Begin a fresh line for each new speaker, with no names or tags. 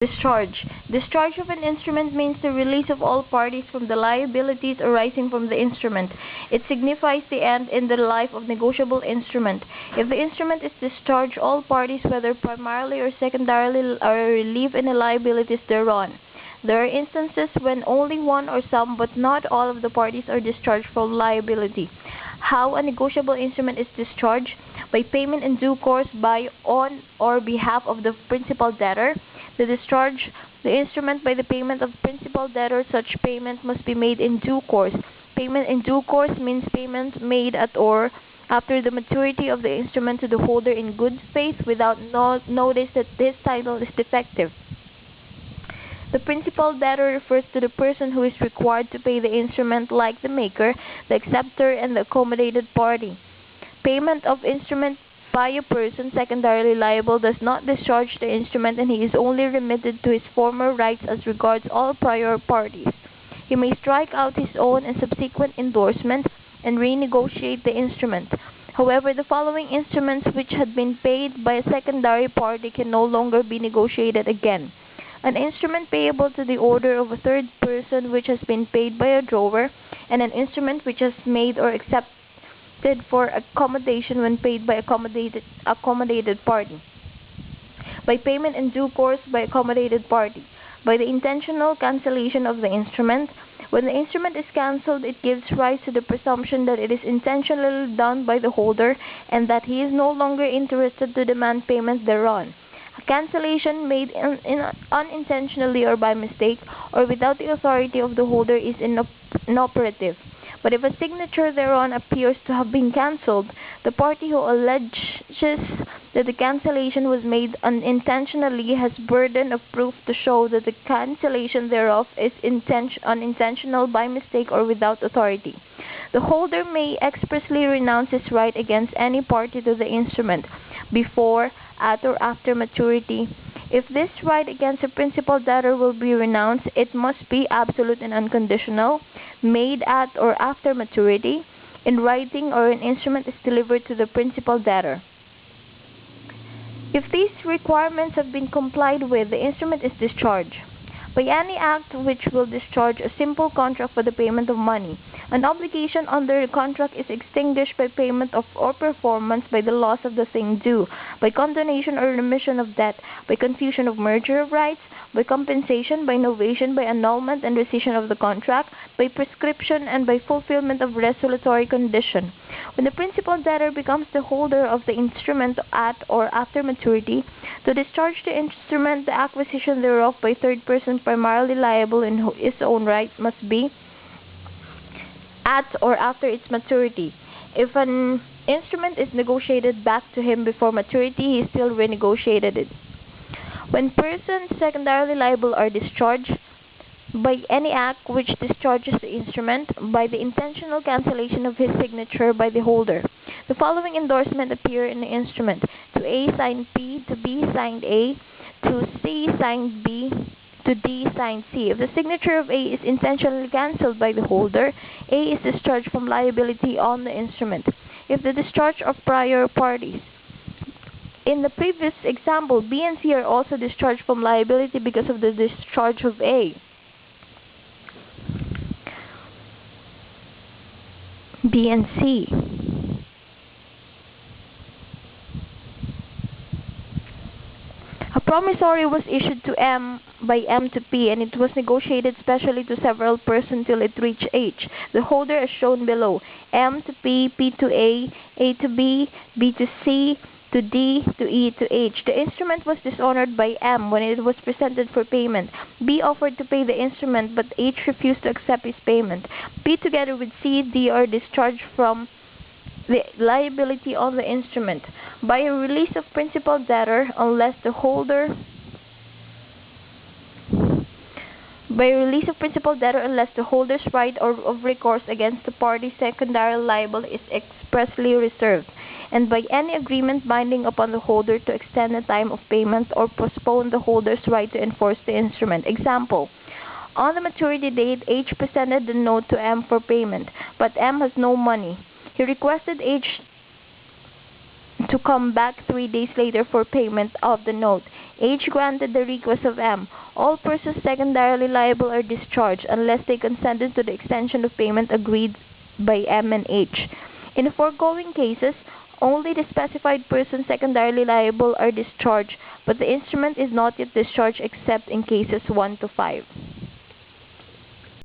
Discharge. Discharge of an instrument means the release of all parties from the liabilities arising from the instrument. It signifies the end in the life of negotiable instrument. If the instrument is discharged, all parties, whether primarily or secondarily, are relieved in the liabilities thereon. There are instances when only one or some, but not all of the parties are discharged from liability. How a negotiable instrument is discharged? By payment in due course by, on, or behalf of the principal debtor. To discharge the instrument by the payment of principal debtor, such payment must be made in due course. Payment in due course means payment made at or after the maturity of the instrument to the holder in good faith without notice that this title is defective. The principal debtor refers to the person who is required to pay the instrument, like the maker, the acceptor, and the accommodated party. Payment of instrument by a person secondarily liable does not discharge the instrument, and he is only remitted to his former rights as regards all prior parties. He may strike out his own and subsequent endorsement and renegotiate the instrument. However, the following instruments which had been paid by a secondary party can no longer be negotiated again. An instrument payable to the order of a third person which has been paid by a drawer, and an instrument which has made or accepted for accommodation when paid by accommodated party. By payment in due course by accommodated party. By the intentional cancellation of the instrument. When the instrument is cancelled, it gives rise to the presumption that it is intentionally done by the holder and that he is no longer interested to demand payment thereon. A cancellation made unintentionally or by mistake or without the authority of the holder is inoperative. But if a signature thereon appears to have been cancelled, the party who alleges that the cancellation was made unintentionally has burden of proof to show that the cancellation thereof is unintentional, by mistake, or without authority. The holder may expressly renounce his right against any party to the instrument, before, at, or after maturity. If this right against a principal debtor will be renounced, it must be absolute and unconditional, made at or after maturity, in writing, or an instrument is delivered to the principal debtor. If these requirements have been complied with, the instrument is discharged. By any act which will discharge a simple contract for the payment of money, an obligation under the contract is extinguished by payment of or performance by the loss of the thing due, by condonation or remission of debt, by confusion of merger of rights, by compensation, by novation, by annulment and rescission of the contract, by prescription, and by fulfillment of resolutory condition. When the principal debtor becomes the holder of the instrument at or after maturity, to discharge the instrument, the acquisition thereof by third person primarily liable in his own right must be at or after its maturity. If an instrument is negotiated back to him before maturity, he still renegotiated it. When persons secondarily liable are discharged by any act which discharges the instrument, by the intentional cancellation of his signature by the holder. The following endorsement appear in the instrument: to A signed P, to B signed A, to C signed B, to D signed C. If the signature of A is intentionally cancelled by the holder, A is discharged from liability on the instrument. If the discharge of prior parties. In the previous example, B and C are also discharged from liability because of the discharge of A. B and C. A promissory was issued to M by M to P, and it was negotiated specially to several persons till it reached H. The holder as shown below: M to P, P to A to B, B to C, to D, to E, to H. The instrument was dishonored by M when it was presented for payment. B offered to pay the instrument, but H refused to accept his payment. P together with C, D are discharged from the liability on the instrument by a release of principal debtor unless the holder's right of recourse against the party secondarily liable is expressly reserved, and by any agreement binding upon the holder to extend the time of payment or postpone the holder's right to enforce the instrument. Example: on the maturity date, H presented the note to M for payment, but M has no money. He requested H to come back 3 days later for payment of the note. H granted the request of M. All persons secondarily liable are discharged unless they consented to the extension of payment agreed by M and H. In the foregoing cases, only the specified persons secondarily liable are discharged, but the instrument is not yet discharged except in cases 1 to 5.